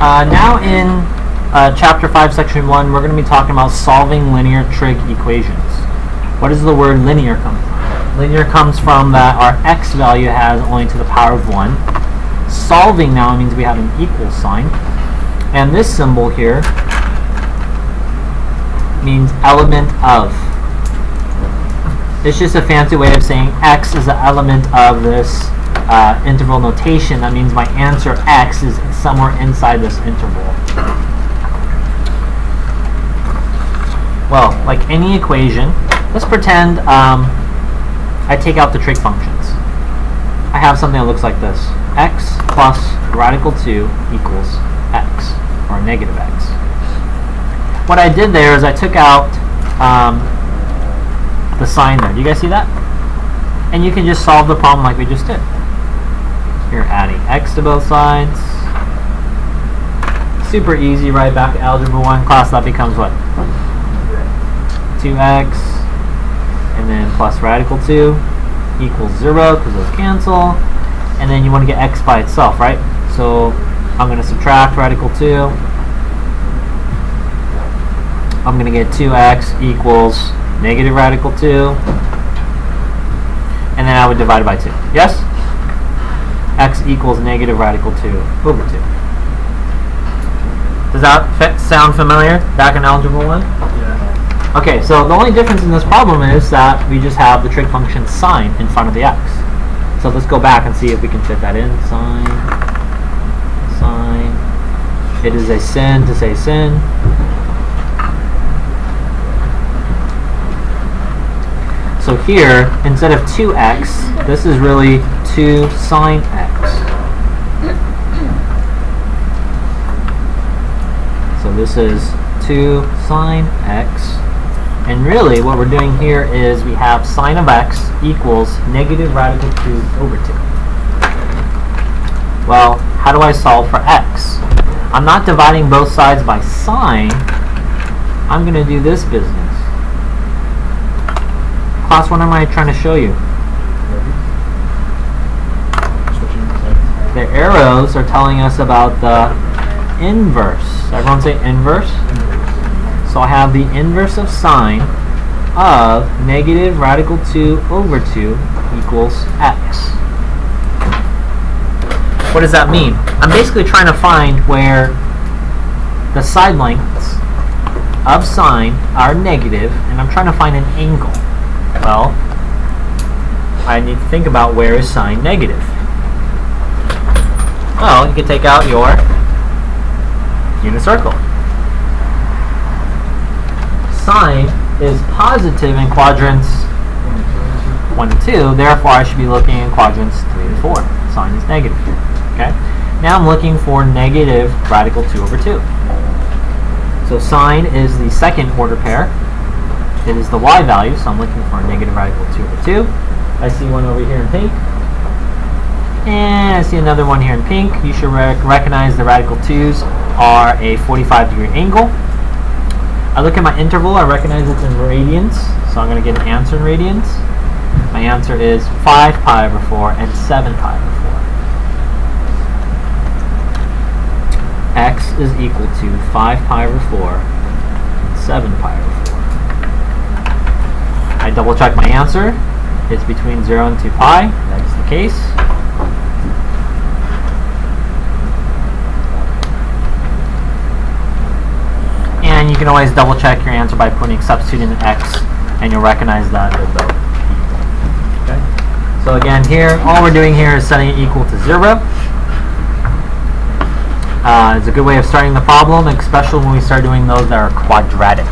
Now in Chapter 5, Section 1, we're going to be talking about solving linear trig equations. What does the word linear come from? Linear comes from that our x value has only to the power of 1. Solving now means we have an equal sign. And this symbol here means element of. It's just a fancy way of saying x is an element of this interval notation. That means my answer x is somewhere inside this interval. Well, like any equation, let's pretend I take out the trig functions. I have something that looks like this. X plus radical 2 equals x, or negative x. What I did there is I took out the sign there. Do you guys see that? And you can just solve the problem like we just did. You're adding x to both sides. Super easy, right? Back to Algebra 1 class, that becomes what? 2x, and then plus radical 2 equals 0, because those cancel. And then you want to get x by itself, right? So I'm going to subtract radical 2. I'm going to get 2x equals negative radical 2. And then I would divide it by 2. Yes? X equals negative radical 2 over 2. Does that sound familiar back in Algebra 1? Yeah. Okay, so the only difference in this problem is that we just have the trig function sine in front of the x. So let's go back and see if we can fit that in. Sine. It is a sin to say sin. So here, instead of 2x, this is really 2 sine x. So this is 2 sine x. And really, what we're doing here is we have sine of x equals negative radical 2 over 2. Well, how do I solve for x? I'm not dividing both sides by sine. I'm going to do this business. Class, what am I trying to show you? The arrows are telling us about the inverse. Everyone say inverse? So I have the inverse of sine of negative radical 2 over 2 equals x. What does that mean? I'm basically trying to find where the side lengths of sine are negative, and I'm trying to find an angle. Well, I need to think about where is sine negative. Well, you can take out your unit circle. Sine is positive in quadrants 1 and 2, therefore I should be looking in quadrants 3 and 4. Sine is negative. Okay? Now I'm looking for negative radical 2 over 2. So sine is the second order pair. It is the y value, so I'm looking for a negative radical 2 over 2. I see one over here in pink. And I see another one here in pink. You should recognize the radical 2's are a 45-degree angle. I look at my interval, I recognize it's in radians, so I'm going to get an answer in radians. My answer is 5 pi over 4 and 7 pi over 4. X is equal to 5 pi over 4 and 7 pi over 4. I double check my answer. It's between 0 and 2 pi. That's the case. And you can always double check your answer by substituting an x, and you'll recognize that they're both equal. Okay? So again, here, all we're doing here is setting it equal to 0. It's a good way of starting the problem, especially when we start doing those that are quadratic.